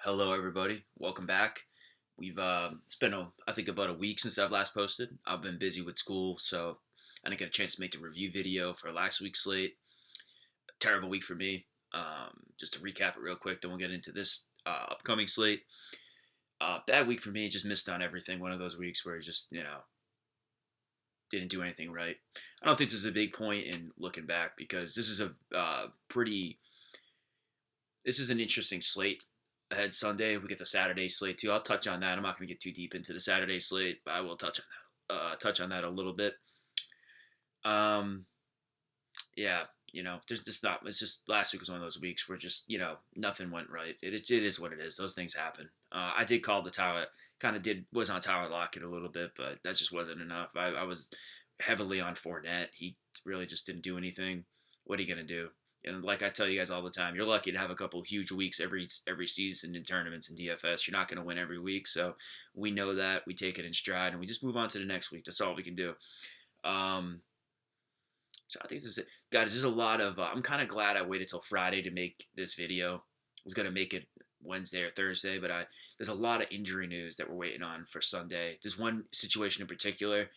Hello, everybody. Welcome back. It's been I think about a week since I've last posted. I've been busy with school, so I didn't get a chance to make the review video for last week's slate. A terrible week for me. Just to recap it real quick, then we'll get into this upcoming slate. Bad week for me. Just missed on everything. One of those weeks where just didn't do anything right. I don't think this is a big point in looking back because this is a pretty. This is an interesting slate ahead Sunday. We get the Saturday slate too. I'll touch on that. I'm not going to get too deep into the Saturday slate, but I will touch on that. Touch on that a little bit. Yeah, there's just not. It's just last week was one of those weeks where just nothing went right. It is what it is. Those things happen. I did call the Tyler. Kind of was on Tyler Lockett a little bit, but that just wasn't enough. I was heavily on Fournette. He really just didn't do anything. What are you gonna do? And like I tell you guys all the time, you're lucky to have a couple huge weeks every season in tournaments and DFS. You're not going to win every week, so we know that. We take it in stride, and we just move on to the next week. That's all we can do. So I think this is it. Guys, there's a lot of I'm kind of glad I waited till Friday to make this video. I was going to make it Wednesday or Thursday, but there's a lot of injury news that we're waiting on for Sunday. There's one situation in particular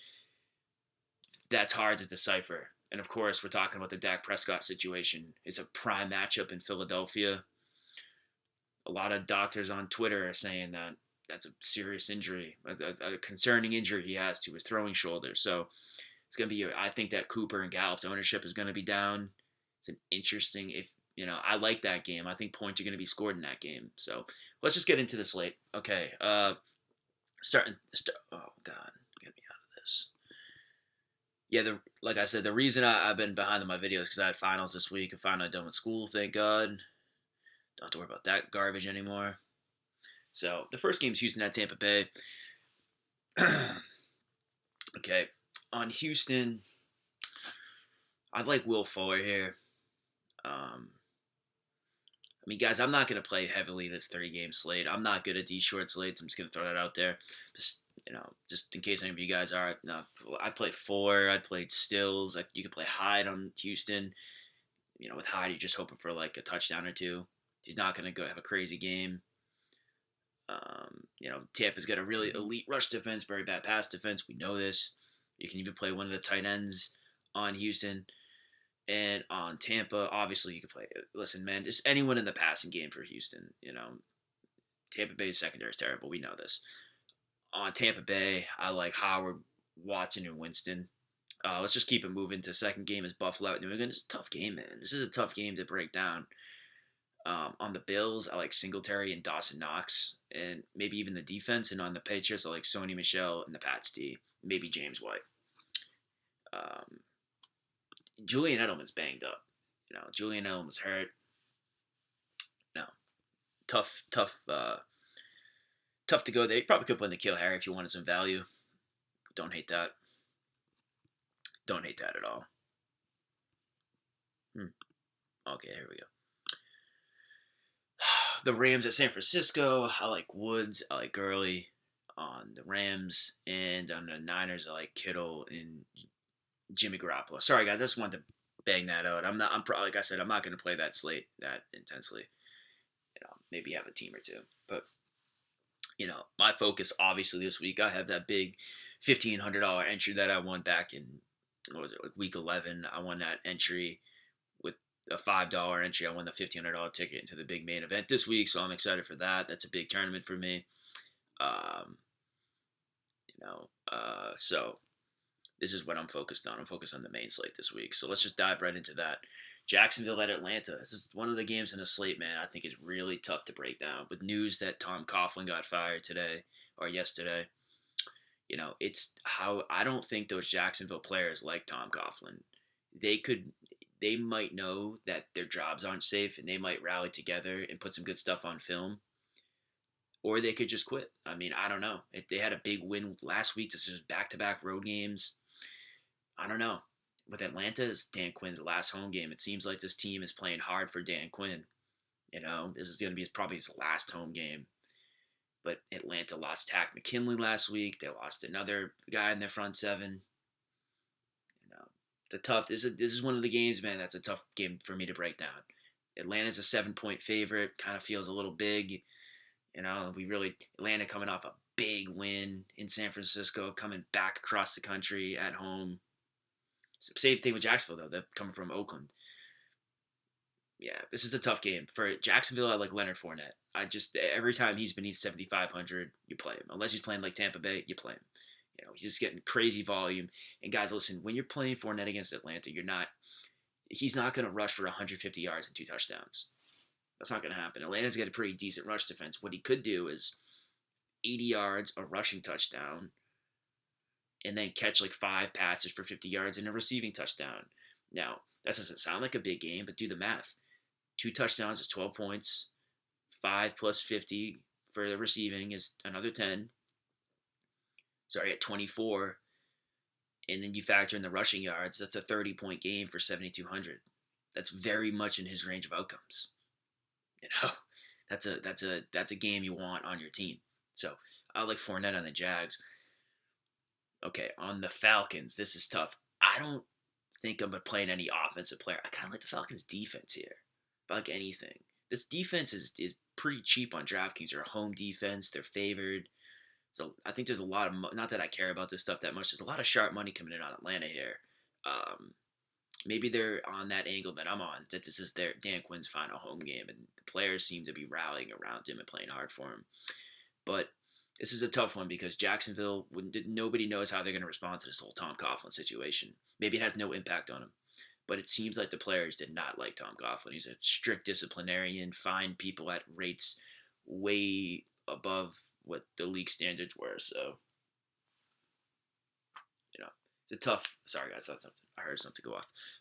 that's hard to decipher. And of course, we're talking about the Dak Prescott situation. It's a prime matchup in Philadelphia. A lot of doctors on Twitter are saying that that's a serious injury, a concerning injury he has to his throwing shoulder. So it's going to be, I think that Cooper and Gallup's ownership is going to be down. It's an interesting, I like that game. I think points are going to be scored in that game. So let's just get into the slate. Okay. Oh, God, get me out of this. Yeah, like I said, the reason I've been behind on my videos is because I had finals this week. I finally done with school, thank God. Don't have to worry about that garbage anymore. So the first game is Houston at Tampa Bay. Okay, on Houston, I'd like Will Fuller here. Guys, I'm not going to play heavily this 3-game slate. I'm not good at these short slates. I'm just going to throw that out there. Just in case any of you guys are. No, I play 4. I played Stills. You could play Hyde on Houston. With Hyde, you're just hoping for like a touchdown or two. He's not going to go have a crazy game. Tampa's got a really elite rush defense, very bad pass defense. We know this. You can even play one of the tight ends on Houston. And on Tampa, obviously you could play. Listen, man, just anyone in the passing game for Houston. Tampa Bay's secondary is terrible. We know this. On Tampa Bay, I like Howard, Watson, and Winston. Let's just keep it moving. To second game is Buffalo at New England. It's a tough game, man. This is a tough game to break down. On the Bills, I like Singletary and Dawson Knox, and maybe even the defense. And on the Patriots, I like Sony Michel and the Pats D. Maybe James White. Julian Edelman's banged up. Julian Edelman's hurt. No, tough to go there. You probably could play N'Keal Harry if you wanted some value. Don't hate that. Don't hate that at all. Okay, here we go. The Rams at San Francisco. I like Woods. I like Gurley on the Rams. And on the Niners, I like Kittle and Jimmy Garoppolo. Sorry, guys. I just wanted to bang that out. Like I said, I'm not going to play that slate that intensely. Maybe have a team or two. But my focus obviously this week, I have that big $1,500 entry that I won back in, week 11. I won that entry with a $5 entry. I won the $1,500 ticket into the big main event this week, so I'm excited for that. That's a big tournament for me. So this is what I'm focused on. I'm focused on the main slate this week. So let's just dive right into that. Jacksonville at Atlanta. This is one of the games in the slate, man, I think is really tough to break down. With news that Tom Coughlin got fired today or yesterday, it's how I don't think those Jacksonville players like Tom Coughlin. They might know that their jobs aren't safe and they might rally together and put some good stuff on film. Or they could just quit. I don't know. They had a big win last week. This is back-to-back road games. I don't know. With Atlanta, it's Dan Quinn's last home game. It seems like this team is playing hard for Dan Quinn. This is going to be probably his last home game. But Atlanta lost Takk McKinley last week. They lost another guy in their front seven. This is one of the games, man, that's a tough game for me to break down. Atlanta's a 7-point favorite. Kind of feels a little big. Atlanta coming off a big win in San Francisco, coming back across the country at home. Same thing with Jacksonville, though. They're coming from Oakland. Yeah, this is a tough game. For Jacksonville, I like Leonard Fournette. Every time he's beneath 7,500, you play him. Unless he's playing like Tampa Bay, you play him. He's just getting crazy volume. And guys, listen, when you're playing Fournette against Atlanta, he's not going to rush for 150 yards and 2 touchdowns. That's not going to happen. Atlanta's got a pretty decent rush defense. What he could do is 80 yards, a rushing touchdown, and then catch like 5 passes for 50 yards and a receiving touchdown. Now, that doesn't sound like a big game, but do the math. 2 touchdowns is 12 points. 5 plus 50 for the receiving is another 10. Sorry, at 24. And then you factor in the rushing yards. That's a 30-point game for 7,200. That's very much in his range of outcomes. That's a game you want on your team. So I like Fournette on the Jags. Okay, on the Falcons, this is tough. I don't think I'm playing any offensive player. I kind of like the Falcons' defense here. If I like anything. This defense is pretty cheap on DraftKings. They're a home defense. They're favored. So I think there's a lot of, not that I care about this stuff that much, there's a lot of sharp money coming in on Atlanta here. Maybe they're on that angle that I'm on, that this is Dan Quinn's final home game, and the players seem to be rallying around him and playing hard for him. But this is a tough one because Jacksonville, nobody knows how they're going to respond to this whole Tom Coughlin situation. Maybe it has no impact on him. But it seems like the players did not like Tom Coughlin. He's a strict disciplinarian, fined people at rates way above what the league standards were. So, it's a tough. Sorry, guys, I heard something go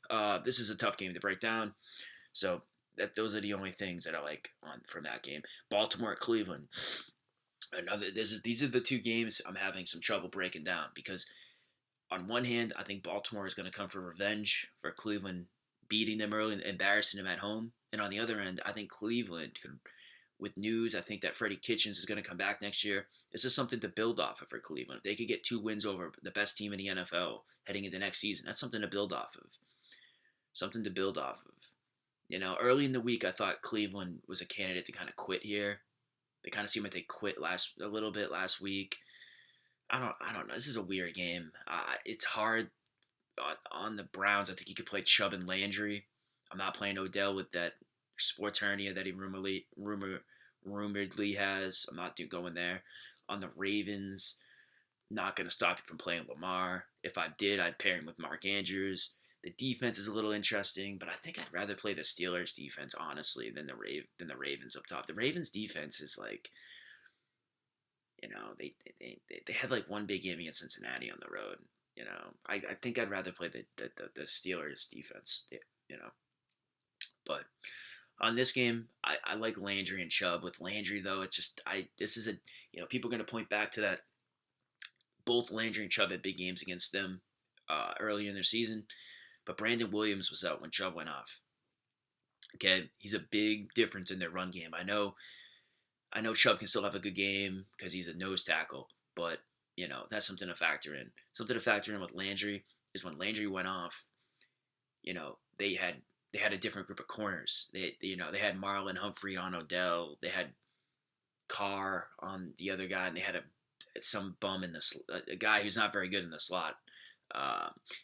off. This is a tough game to break down. So those are the only things that I like from that game. Baltimore at Cleveland. These are the 2 games I'm having some trouble breaking down because on one hand, I think Baltimore is going to come for revenge for Cleveland beating them early and embarrassing them at home. And on the other end, I think Cleveland with news, I think that Freddie Kitchens is going to come back next year. This is something to build off of for Cleveland. If they could get 2 wins over the best team in the NFL heading into next season, that's something to build off of. Something to build off of. Early in the week, I thought Cleveland was a candidate to kind of quit here. They kind of seemed like they quit a little bit last week. I don't know. This is a weird game. It's hard on the Browns. I think you could play Chubb and Landry. I'm not playing Odell with that sports hernia that he rumoredly has. I'm not going there. On the Ravens, not going to stop you from playing Lamar. If I did, I'd pair him with Mark Andrews. The defense is a little interesting, but I think I'd rather play the Steelers defense, honestly, than the Ravens up top. The Ravens defense is like, they had like one big game against Cincinnati on the road. I think I'd rather play the Steelers defense. But on this game, I like Landry and Chubb. With Landry though, people are going to point back to that. Both Landry and Chubb had big games against them early in their season, but Brandon Williams was out when Chubb went off. Okay, he's a big difference in their run game. I know Chubb can still have a good game because he's a nose tackle, but that's something to factor in. Something to factor in with Landry is when Landry went off, they had a different group of corners. They had Marlon Humphrey on Odell. They had Carr on the other guy, and they had some bum in a guy who's not very good in the slot.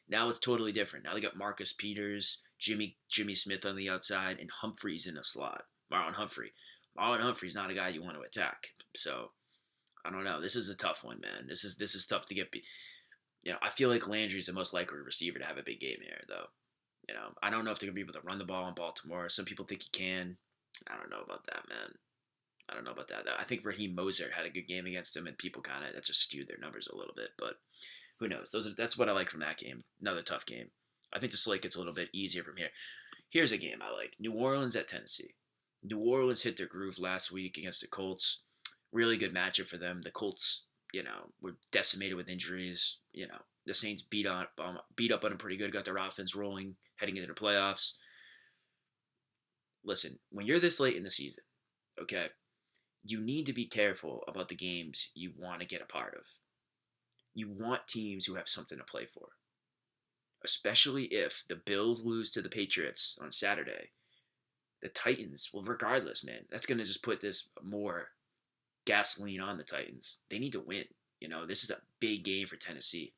Now it's totally different. Now they got Marcus Peters, Jimmy Smith on the outside, and Humphreys in the slot. Marlon Humphrey's not a guy you want to attack. So I don't know. This is a tough one, man. This is tough to get. I feel like Landry's the most likely receiver to have a big game here, though. I don't know if they're gonna be able to run the ball in Baltimore. Some people think he can. I don't know about that, man. I don't know about that. I think Raheem Mostert had a good game against him, and people that just skewed their numbers a little bit. But who knows? That's what I like from that game. Another tough game. I think the slate gets a little bit easier from here. Here's a game I like: New Orleans at Tennessee. New Orleans hit their groove last week against the Colts. Really good matchup for them. The Colts, were decimated with injuries. The Saints beat up on them pretty good, got their offense rolling heading into the playoffs. Listen, when you're this late in the season, okay, you need to be careful about the games you want to get a part of. You want teams who have something to play for, especially if the Bills lose to the Patriots on Saturday. The Titans, well, regardless, man, that's going to just put this more gasoline on the Titans. They need to win. This is a big game for Tennessee.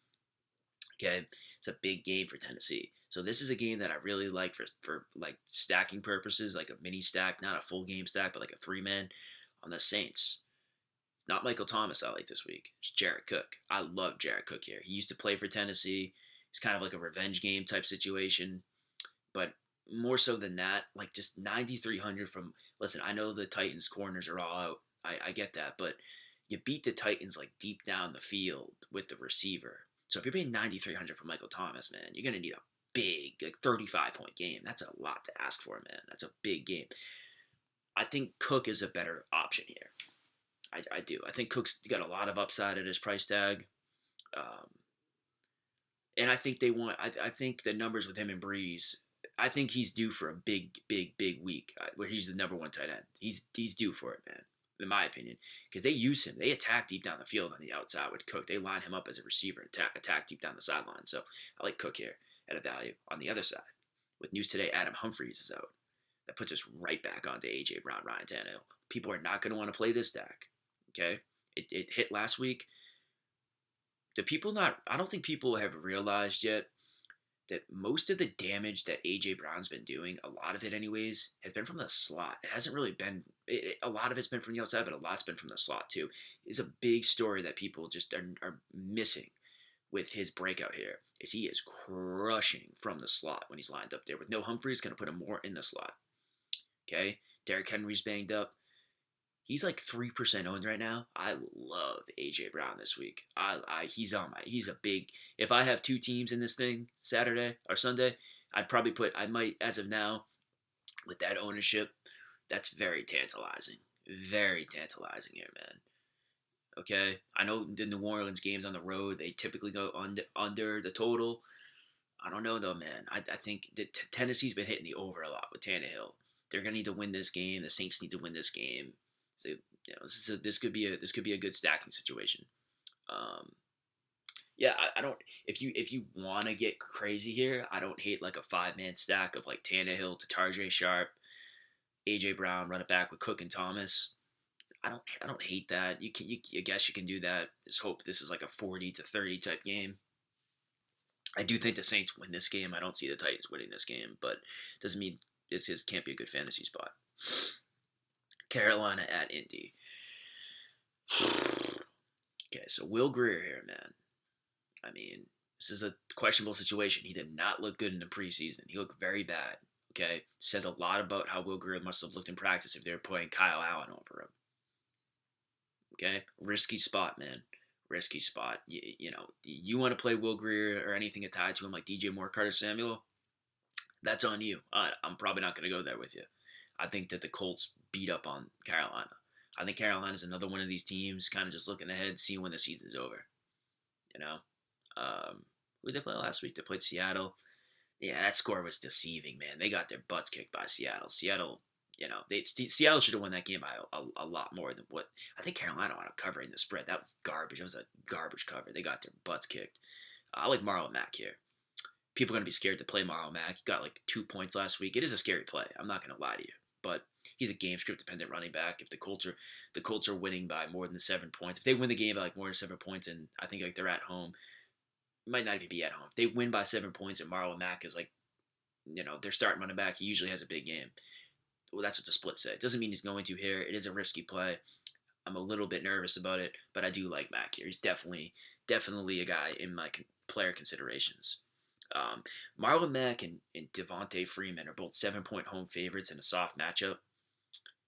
Okay, it's a big game for Tennessee. So this is a game that I really like for like stacking purposes, like a mini stack, not a full game stack, but like a 3-man on the Saints. It's not Michael Thomas I like this week. It's Jared Cook. I love Jared Cook here. He used to play for Tennessee. It's kind of like a revenge game type situation, but more so than that, like just 9,300 from. Listen, I know the Titans corners are all out. I get that, but you beat the Titans like deep down the field with the receiver. So if you're paying 9,300 for Michael Thomas, man, you're gonna need a big, like 35-point game. That's a lot to ask for, man. That's a big game. I think Cook is a better option here. I do. I think Cook's got a lot of upside at his price tag. Um, and I think they want. I think the numbers with him and Breeze. I think he's due for a big, big, big week where he's the number one tight end. He's due for it, man. In my opinion, because they use him. They attack deep down the field on the outside with Cook. They line him up as a receiver and attack deep down the sideline. So I like Cook here at a value. On the other side, with news today, Adam Humphries is out. That puts us right back onto A.J. Brown, Ryan Tannehill. People are not going to want to play this stack. Okay? It hit last week. I don't think people have realized yet that most of the damage that A.J. Brown's been doing, a lot of it anyways, has been from the slot. It hasn't really been, a lot of it's been from the outside, but a lot's been from the slot too. It's a big story that people just are missing with his breakout here, is he is crushing from the slot when he's lined up there. With no Humphries, going to put him more in the slot. Okay? Derrick Henry's banged up. He's like 3% owned right now. I love AJ Brown this week. He's a big. If I have two teams in this thing Saturday or Sunday, I might, as of now, with that ownership, that's very tantalizing. Very tantalizing here, man. Okay, I know the New Orleans games on the road, they typically go under the total. I don't know though, man. I think Tennessee's been hitting the over a lot with Tannehill. They're gonna need to win this game. The Saints need to win this game. So this could be a good stacking situation. Um, yeah, I don't. If you want to get crazy here, I don't hate like a 5-man stack of like Tannehill to Tarjay Sharp, AJ Brown, run it back with Cook and Thomas. I don't hate that. I guess you can do that. Just hope this is like a 40-30 type game. I do think the Saints win this game. I don't see the Titans winning this game, but doesn't mean this can't be a good fantasy spot. Carolina at Indy. Okay, so Will Grier here, man. I mean, this is a questionable situation. He did not look good in the preseason. He looked very bad. Okay, says a lot about how Will Grier must have looked in practice if they were playing Kyle Allen over him. Okay, risky spot, man. Risky spot. You want to play Will Grier or anything tied to him like DJ Moore, Carter Samuel? That's on you. I'm probably not going to go there with you. I think that the Colts beat up on Carolina. I think Carolina is another one of these teams kind of just looking ahead, seeing when the season's over. Who did they play last week? They played Seattle. Yeah, that score was deceiving, man. They got their butts kicked by Seattle. Seattle should have won that game by a lot more than what I think Carolina wound up covering the spread. That was garbage. It was a garbage cover. They got their butts kicked. I like Marlon Mack here. People are going to be scared to play Marlon Mack. He got like 2 points last week. It is a scary play. I'm not going to lie to you. But he's a game script dependent running back. If the Colts are winning by more than 7 points, if they win the game by like more than 7 points, and I think like they're at home, it might not even be at home. If they win by 7 points and Marlon Mack is like, they're starting running back, he usually has a big game. Well, that's what the split say. It doesn't mean he's going to here. It is a risky play. I'm a little bit nervous about it, but I do like Mack here. He's definitely a guy in my player considerations. Marlon Mack and Devontae Freeman are both 7-point home favorites in a soft matchup,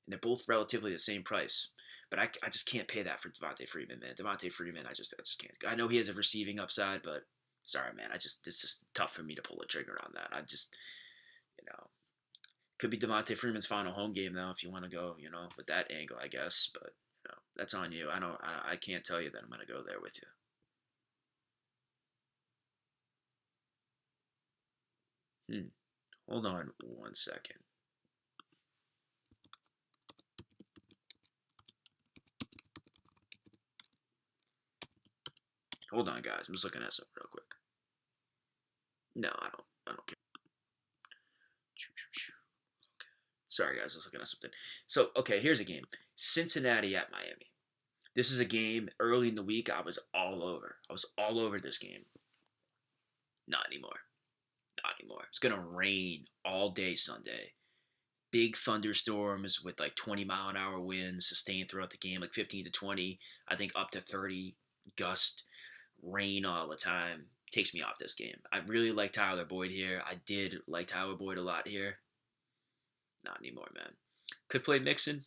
and they're both relatively the same price. But I just can't pay that for Devontae Freeman, man. Devontae Freeman, I just can't. I know he has a receiving upside, but sorry, man. It's just tough for me to pull a trigger on that. Could be Devontae Freeman's final home game though, if you want to go, with that angle, I guess. But that's on you. I can't tell you that I'm gonna go there with you. Hold on 1 second. Hold on, guys. I'm just looking at something real quick. No, I don't care. Okay. Sorry, guys. I was looking at something. So, okay, here's a game. Cincinnati at Miami. This is a game early in the week I was all over. I was all over this game. Not anymore. Not anymore. It's going to rain all day Sunday. Big thunderstorms with like 20-mile-an-hour winds sustained throughout the game, like 15 to 20, I think up to 30 gust, rain all the time. Takes me off this game. I really like Tyler Boyd here. I did like Tyler Boyd a lot here. Not anymore, man. Could play Mixon.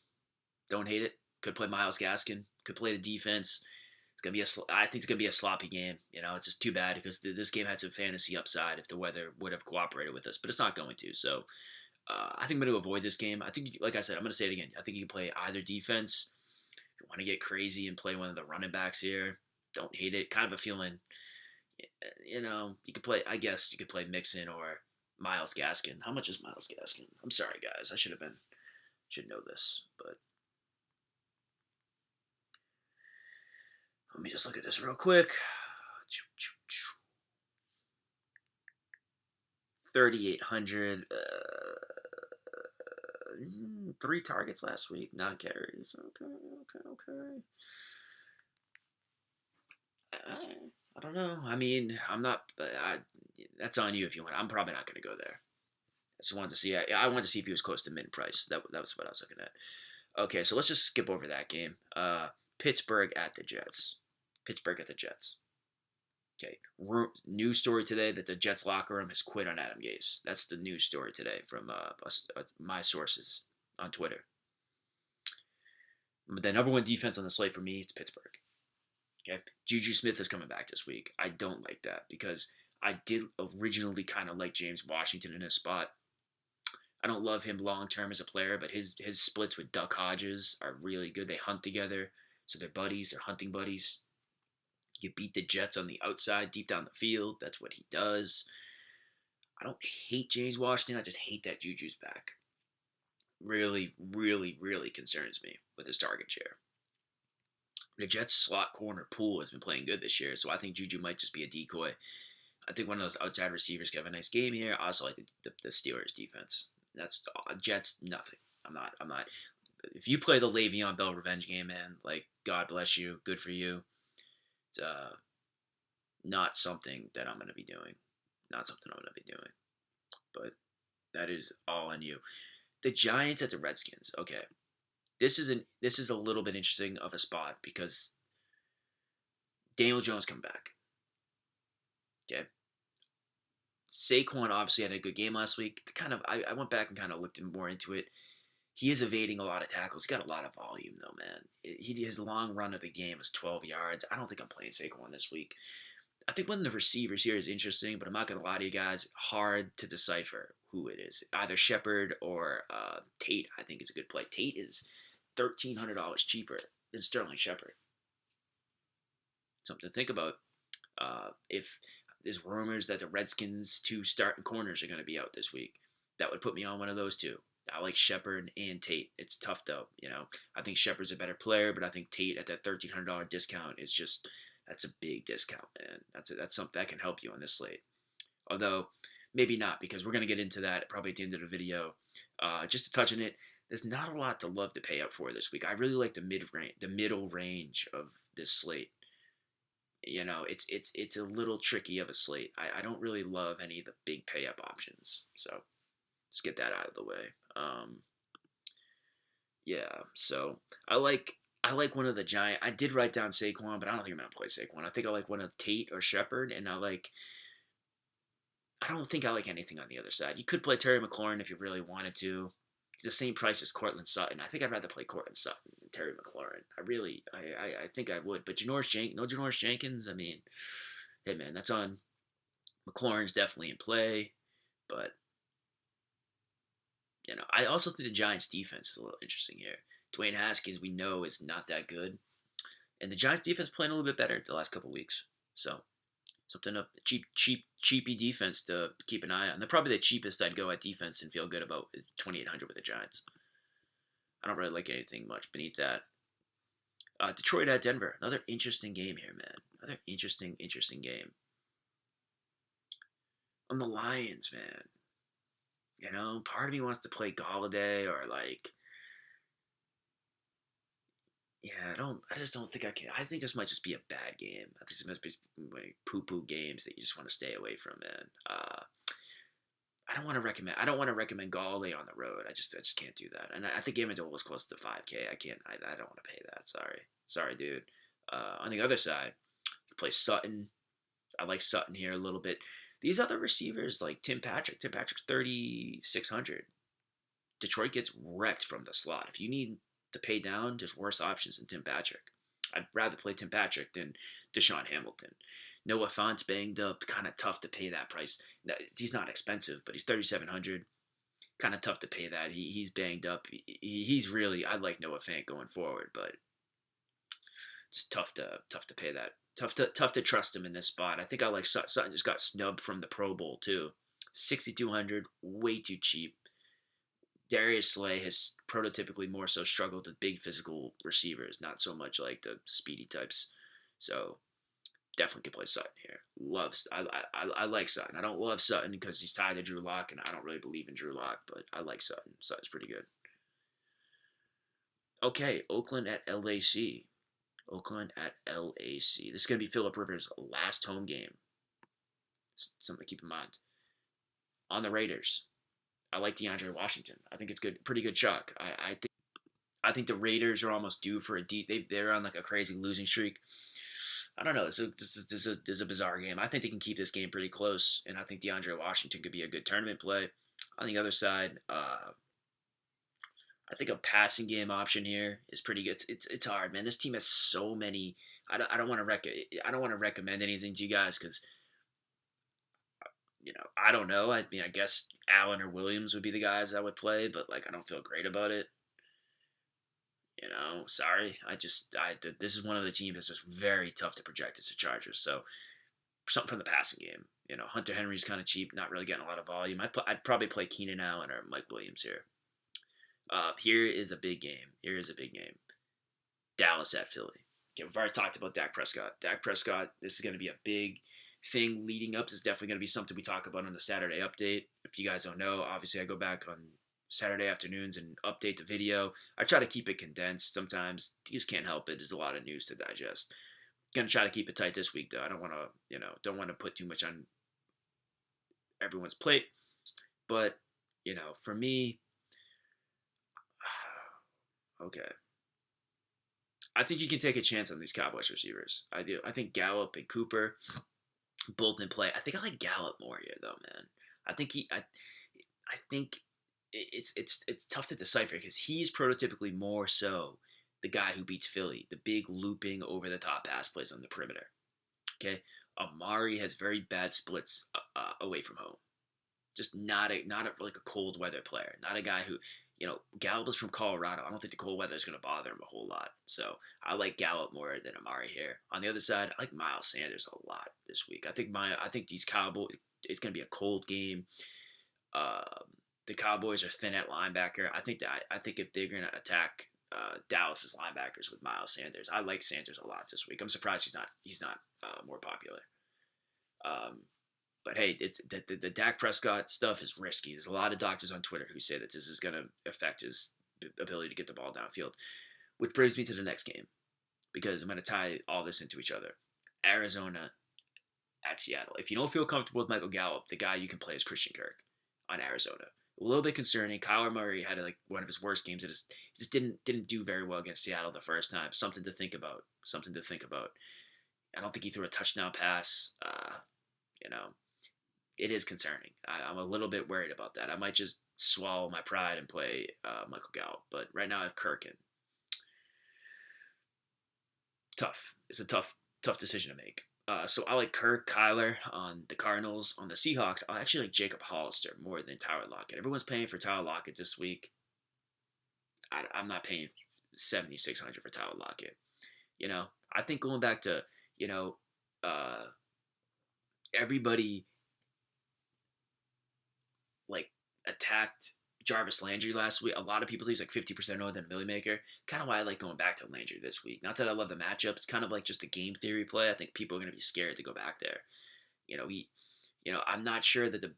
Don't hate it. Could play Myles Gaskin. Could play the defense. It's gonna be I think it's gonna be a sloppy game. It's just too bad because this game had some fantasy upside if the weather would have cooperated with us, but it's not going to. So I think I'm going to avoid this game. I think, like I said, I'm going to say it again. I think you can play either defense. If you want to get crazy and play one of the running backs here, don't hate it. Kind of a feeling, you could play, I guess you could play Mixon or Myles Gaskin. How much is Myles Gaskin? I'm sorry, guys. I should know this, but let me just look at this real quick. 3,800. 3 targets last week, 9 carries. Okay. I don't know. I mean, I'm not. That's on you if you want. I'm probably not going to go there. I just wanted to see. I wanted to see if he was close to mid price. That was what I was looking at. Okay, so let's just skip over that game. Pittsburgh at the Jets. Okay. News story today that the Jets locker room has quit on Adam Gase. That's the news story today from my sources on Twitter. The number 1 defense on the slate for me is Pittsburgh. Okay. Juju Smith is coming back this week. I don't like that because I did originally kind of like James Washington in his spot. I don't love him long term as a player, but his splits with Duck Hodges are really good. They hunt together, so they're buddies. They're hunting buddies. You beat the Jets on the outside, deep down the field. That's what he does. I don't hate James Washington. I just hate that Juju's back. Really, really, really concerns me with his target share. The Jets' slot corner pool has been playing good this year, so I think Juju might just be a decoy. I think one of those outside receivers could have a nice game here. I also like the Steelers' defense. That's Jets, nothing. I'm not. If you play the Le'Veon Bell revenge game, man, like, God bless you. Good for you. It's not something that I'm going to be doing. But that is all on you. The Giants at the Redskins. Okay. This is a little bit interesting of a spot because Daniel Jones come back. Okay. Saquon obviously had a good game last week. I went back and kind of looked more into it. He is evading a lot of tackles. He's got a lot of volume, though, man. His long run of the game is 12 yards. I don't think I'm playing Saquon this week. I think one of the receivers here is interesting, but I'm not going to lie to you guys. Hard to decipher who it is. Either Shepard or Tate, I think, is a good play. Tate is $1,300 cheaper than Sterling Shepard. Something to think about. If there's rumors that the Redskins' 2 starting corners are going to be out this week, that would put me on one of those 2. I like Shepard and Tate. It's tough, though. I think Shepard's a better player, but I think Tate at that $1,300 discount is just, that's a big discount, man. That's something that can help you on this slate. Although, maybe not, because we're going to get into that probably at the end of the video. Just to touch on it, there's not a lot to love to pay up for this week. I really like the middle range of this slate. It's a little tricky of a slate. I don't really love any of the big pay up options. So let's get that out of the way. So I like one of the Giant. I did write down Saquon, but I don't think I'm gonna play Saquon. I think I like one of Tate or Shepard, and I don't think I like anything on the other side. You could play Terry McLaurin if you really wanted to. He's the same price as Cortland Sutton. I think I'd rather play Cortland Sutton than Terry McLaurin. I think I would. But Janoris Jenkins, I mean, hey man, that's on. McLaurin's definitely in play, but I also think the Giants' defense is a little interesting here. Dwayne Haskins, we know, is not that good, and the Giants' defense playing a little bit better the last couple weeks. So something up, cheapy defense to keep an eye on. They're probably the cheapest I'd go at defense and feel good about 2,800 with the Giants. I don't really like anything much beneath that. Detroit at Denver, another interesting game here, man. Another interesting game. On the Lions, man. Part of me wants to play Galladay or Yeah, I just don't think I can. I think this might just be a bad game. I think this must be like poo-poo games that you just want to stay away from, man. I don't want to recommend. I don't want to recommend Galway on the road. I just can't do that. And I think Amendola was close to 5K. I can't. I don't want to pay that. Sorry, dude. On the other side, you play Sutton. I like Sutton here a little bit. These other receivers like Tim Patrick. Tim Patrick's 3,600. Detroit gets wrecked from the slot. If you need to pay down, there's worse options than Tim Patrick. I'd rather play Tim Patrick than Deshaun Hamilton. Noah Fant's banged up, kind of tough to pay that price. He's not expensive, but he's 3,700. Kind of tough to pay that. He's banged up. He's really. I like Noah Fant going forward, but just tough to pay that. Tough to trust him in this spot. I think I like Sutton. Just got snubbed from the Pro Bowl too. 6,200, way too cheap. Darius Slay has prototypically more so struggled with big physical receivers, not so much like the speedy types. So definitely can play Sutton here. I like Sutton. I don't love Sutton because he's tied to Drew Lock, and I don't really believe in Drew Lock, but I like Sutton. Sutton's pretty good. Okay, Oakland at LAC. Oakland at LAC. This is going to be Philip Rivers' last home game. Something to keep in mind. On the Raiders, I like DeAndre Washington. I think it's good, pretty good chalk. I think the Raiders are almost due for a deep. They're on like a crazy losing streak. I don't know. This is a bizarre game. I think they can keep this game pretty close, and I think DeAndre Washington could be a good tournament play. On the other side, I think a passing game option here is pretty good. It's hard, man. This team has so many. I don't want to recommend anything to you guys because I don't know. I mean, I guess Allen or Williams would be the guys I would play, but like I don't feel great about it. Sorry. This is one of the teams that's just very tough to project as a Chargers. So something from the passing game. Hunter Henry's kind of cheap, not really getting a lot of volume. I'd probably play Keenan Allen or Mike Williams here. Here is a big game. Dallas at Philly. Okay, we've already talked about Dak Prescott. This is going to be a big thing leading up. This is definitely going to be something we talk about on the Saturday update. If you guys don't know, obviously I go back on Saturday afternoons and update the video. I try to keep it condensed. Sometimes you just can't help it. There's a lot of news to digest. Gonna try to keep it tight this week though. I don't want to put too much on everyone's plate. But for me, okay. I think you can take a chance on these Cowboys receivers. I do. I think Gallup and Cooper both in play. I think I like Gallup more here, though, man. I think I think it's tough to decipher because he's prototypically more so the guy who beats Philly, the big looping over the top pass plays on the perimeter. Okay, Amari has very bad splits away from home. Just not like a cold weather player. Not a guy who Gallup is from Colorado. I don't think the cold weather is going to bother him a whole lot. So I like Gallup more than Amari here. On the other side, I like Miles Sanders a lot this week. I think these Cowboys. It's going to be a cold game. The Cowboys are thin at linebacker. I think if they're going to attack Dallas's linebackers with Miles Sanders, I like Sanders a lot this week. I'm surprised he's not more popular. But hey, it's the Dak Prescott stuff is risky. There's a lot of doctors on Twitter who say that this is going to affect his ability to get the ball downfield, which brings me to the next game because I'm going to tie all this into each other. Arizona at Seattle. If you don't feel comfortable with Michael Gallup, the guy you can play is Christian Kirk on Arizona. A little bit concerning. Kyler Murray had like one of his worst games. He just didn't do very well against Seattle the first time. Something to think about. I don't think he threw a touchdown pass. It is concerning. I'm a little bit worried about that. I might just swallow my pride and play Michael Gallup. But right now I have Kirk in. Tough. It's a tough decision to make. So I like Kirk, Kyler on the Cardinals. On the Seahawks, I actually like Jacob Hollister more than Tyler Lockett. Everyone's paying for Tyler Lockett this week. I'm not paying $7,600 for Tyler Lockett. I think going back to everybody like attacked Jarvis Landry last week. A lot of people he's like 50% owned than a Millie Maker. Kind of why I like going back to Landry this week. Not that I love the matchup. It's kind of like just a game theory play. I think people are going to be scared to go back there. I'm not sure that the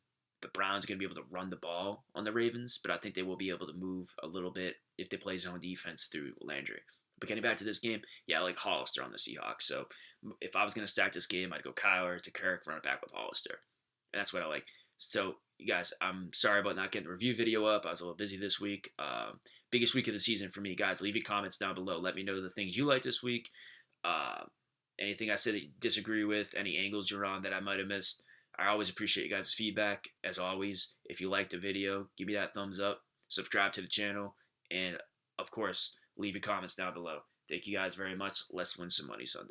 Browns are going to be able to run the ball on the Ravens, but I think they will be able to move a little bit if they play zone defense through Landry. But getting back to this game, yeah, I like Hollister on the Seahawks. So if I was going to stack this game, I'd go Kyler to Kirk, run it back with Hollister. And that's what I like. So, you guys, I'm sorry about not getting the review video up. I was a little busy this week. Biggest week of the season for me, guys. Leave your comments down below. Let me know the things you like this week. Anything I said that you disagree with, any angles you're on that I might have missed. I always appreciate you guys' feedback. As always, if you liked the video, give me that thumbs up. Subscribe to the channel. And, of course, leave your comments down below. Thank you guys very much. Let's win some money Sunday.